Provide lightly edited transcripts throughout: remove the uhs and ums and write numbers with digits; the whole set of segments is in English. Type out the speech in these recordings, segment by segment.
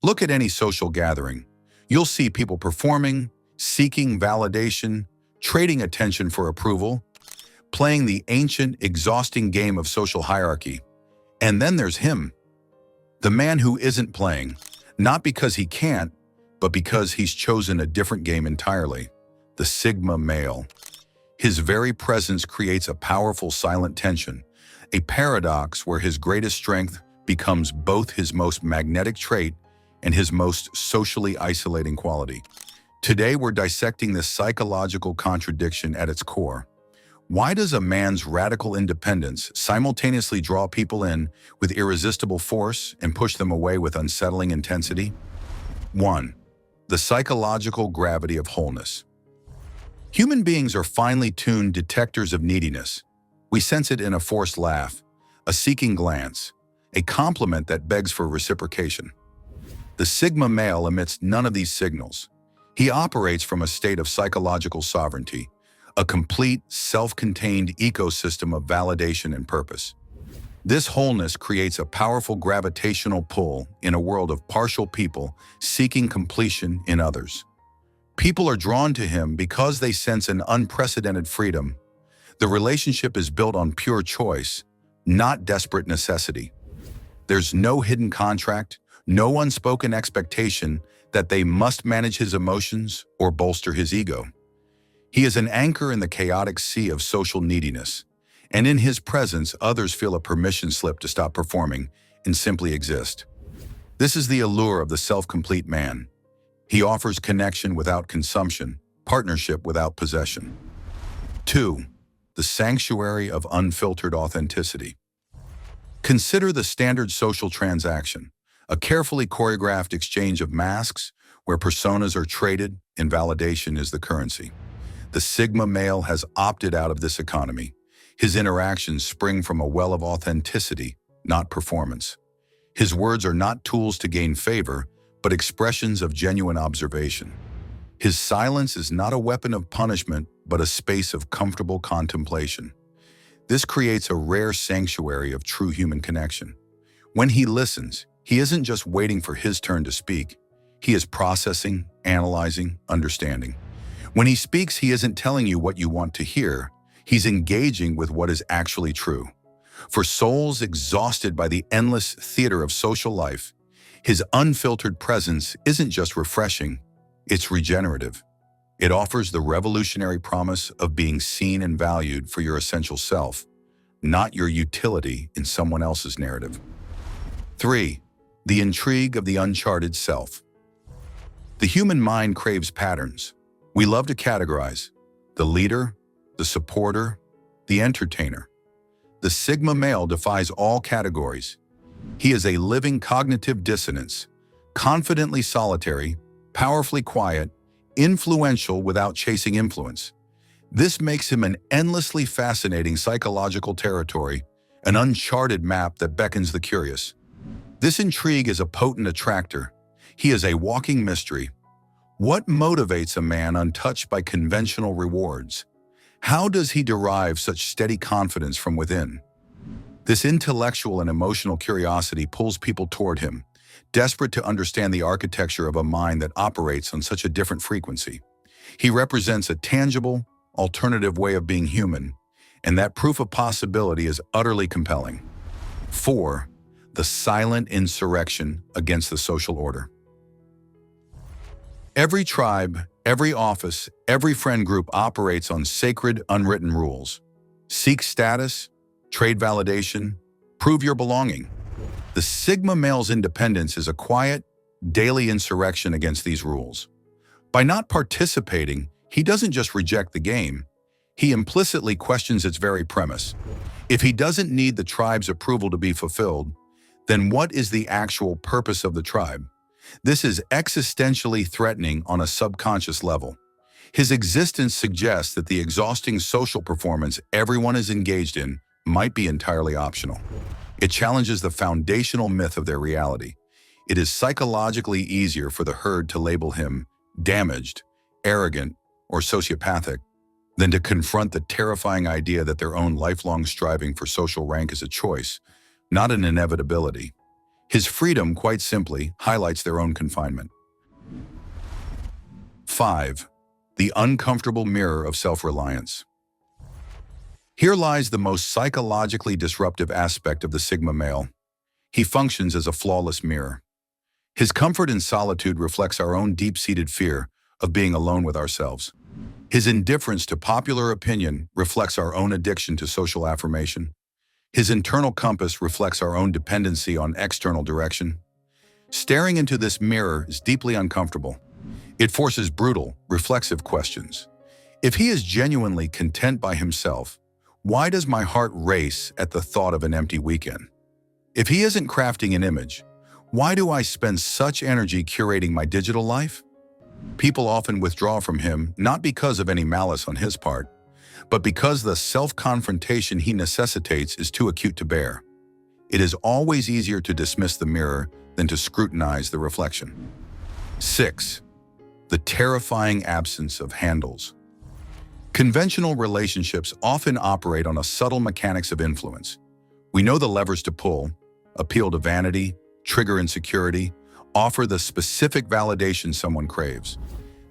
Look at any social gathering. You'll see people performing, seeking validation, trading attention for approval, playing the ancient, exhausting game of social hierarchy. And then there's him, the man who isn't playing, not because he can't, but because he's chosen a different game entirely, the Sigma male. His very presence creates a powerful silent tension, a paradox where his greatest strength becomes both his most magnetic trait and his most socially isolating quality. Today, we're dissecting this psychological contradiction at its core. Why does a man's radical independence simultaneously draw people in with irresistible force and push them away with unsettling intensity? 1. The psychological gravity of wholeness. Human beings are finely tuned detectors of neediness. We sense it in a forced laugh, a seeking glance, a compliment that begs for reciprocation. The Sigma male emits none of these signals. He operates from a state of psychological sovereignty, a complete, self-contained ecosystem of validation and purpose. This wholeness creates a powerful gravitational pull in a world of partial people seeking completion in others. People are drawn to him because they sense an unprecedented freedom. The relationship is built on pure choice, not desperate necessity. There's no hidden contract, no unspoken expectation that they must manage his emotions or bolster his ego. He is an anchor in the chaotic sea of social neediness, and in his presence, others feel a permission slip to stop performing and simply exist. This is the allure of the self-complete man. He offers connection without consumption, partnership without possession. 2. The sanctuary of unfiltered authenticity. Consider the standard social transaction, a carefully choreographed exchange of masks where personas are traded and validation is the currency. The Sigma male has opted out of this economy. His interactions spring from a well of authenticity, not performance. His words are not tools to gain favor, but expressions of genuine observation. His silence is not a weapon of punishment, but a space of comfortable contemplation. This creates a rare sanctuary of true human connection. When he listens, he isn't just waiting for his turn to speak. He is processing, analyzing, understanding. When he speaks, he isn't telling you what you want to hear. He's engaging with what is actually true. For souls exhausted by the endless theater of social life, his unfiltered presence isn't just refreshing, it's regenerative. It offers the revolutionary promise of being seen and valued for your essential self, not your utility in someone else's narrative. 3. The intrigue of the uncharted self. The human mind craves patterns. We love to categorize: the leader, the supporter, the entertainer. The Sigma male defies all categories. He is a living cognitive dissonance, confidently solitary, powerfully quiet, influential without chasing influence. This makes him an endlessly fascinating psychological territory, an uncharted map that beckons the curious. This intrigue is a potent attractor. He is a walking mystery. What motivates a man untouched by conventional rewards? How does he derive such steady confidence from within? This intellectual and emotional curiosity pulls people toward him, desperate to understand the architecture of a mind that operates on such a different frequency. He represents a tangible, alternative way of being human, and that proof of possibility is utterly compelling. 4. The silent insurrection against the social order. Every tribe, every office, every friend group operates on sacred, unwritten rules. Seek status, trade validation, prove your belonging. The Sigma male's independence is a quiet, daily insurrection against these rules. By not participating, he doesn't just reject the game, he implicitly questions its very premise. If he doesn't need the tribe's approval to be fulfilled, then what is the actual purpose of the tribe? This is existentially threatening on a subconscious level. His existence suggests that the exhausting social performance everyone is engaged in might be entirely optional. It challenges the foundational myth of their reality. It is psychologically easier for the herd to label him damaged, arrogant, or sociopathic than to confront the terrifying idea that their own lifelong striving for social rank is a choice, not an inevitability. His freedom, quite simply, highlights their own confinement. 5. The uncomfortable mirror of self-reliance. Here lies the most psychologically disruptive aspect of the Sigma male. He functions as a flawless mirror. His comfort in solitude reflects our own deep-seated fear of being alone with ourselves. His indifference to popular opinion reflects our own addiction to social affirmation. His internal compass reflects our own dependency on external direction. Staring into this mirror is deeply uncomfortable. It forces brutal, reflexive questions. If he is genuinely content by himself, why does my heart race at the thought of an empty weekend? If he isn't crafting an image, why do I spend such energy curating my digital life? People often withdraw from him not because of any malice on his part, but because the self-confrontation he necessitates is too acute to bear. It is always easier to dismiss the mirror than to scrutinize the reflection. 6. The terrifying absence of handles. Conventional relationships often operate on a subtle mechanics of influence. We know the levers to pull: appeal to vanity, trigger insecurity, offer the specific validation someone craves.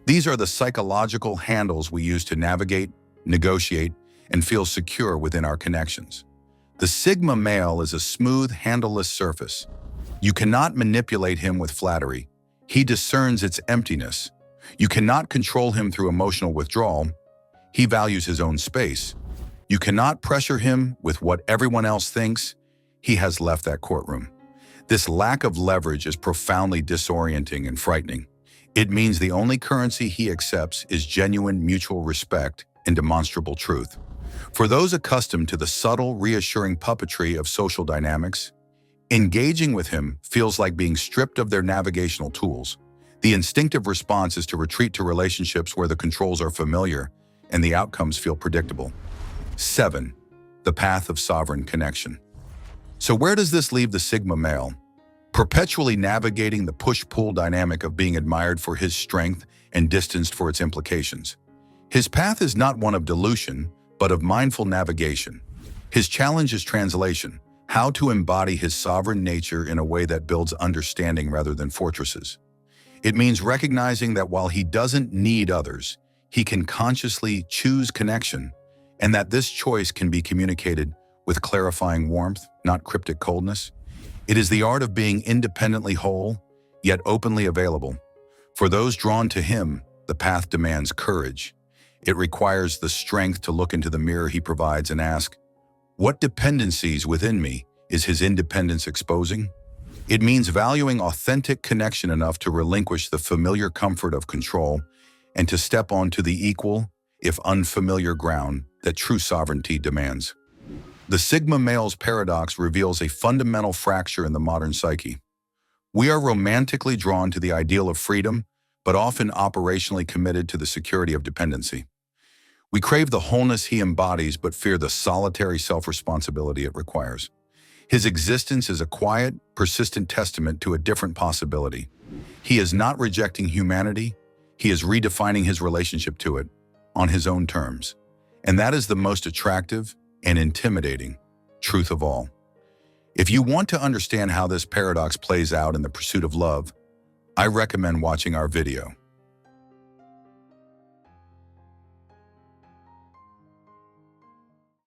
These are the psychological handles we use to navigate, negotiate, and feel secure within our connections. The Sigma male is a smooth, handleless surface. You cannot manipulate him with flattery. He discerns its emptiness. You cannot control him through emotional withdrawal. He values his own space. You cannot pressure him with what everyone else thinks. He has left that courtroom. This lack of leverage is profoundly disorienting and frightening. It means the only currency he accepts is genuine mutual respect and demonstrable truth. For those accustomed to the subtle, reassuring puppetry of social dynamics, engaging with him feels like being stripped of their navigational tools. The instinctive response is to retreat to relationships where the controls are familiar and the outcomes feel predictable. 7. The path of sovereign connection. So where does this leave the Sigma male? Perpetually navigating the push-pull dynamic of being admired for his strength and distanced for its implications. His path is not one of dilution, but of mindful navigation. His challenge is translation, how to embody his sovereign nature in a way that builds understanding rather than fortresses. It means recognizing that while he doesn't need others, he can consciously choose connection, and that this choice can be communicated with clarifying warmth, not cryptic coldness. It is the art of being independently whole, yet openly available. For those drawn to him, the path demands courage. It requires the strength to look into the mirror he provides and ask, what dependencies within me is his independence exposing? It means valuing authentic connection enough to relinquish the familiar comfort of control and to step onto the equal, if unfamiliar ground that true sovereignty demands. The Sigma male's paradox reveals a fundamental fracture in the modern psyche. We are romantically drawn to the ideal of freedom, but often operationally committed to the security of dependency. We crave the wholeness he embodies, but fear the solitary self-responsibility it requires. His existence is a quiet, persistent testament to a different possibility. He is not rejecting humanity, he is redefining his relationship to it on his own terms. And that is the most attractive and intimidating truth of all. If you want to understand how this paradox plays out in the pursuit of love, I recommend watching our video.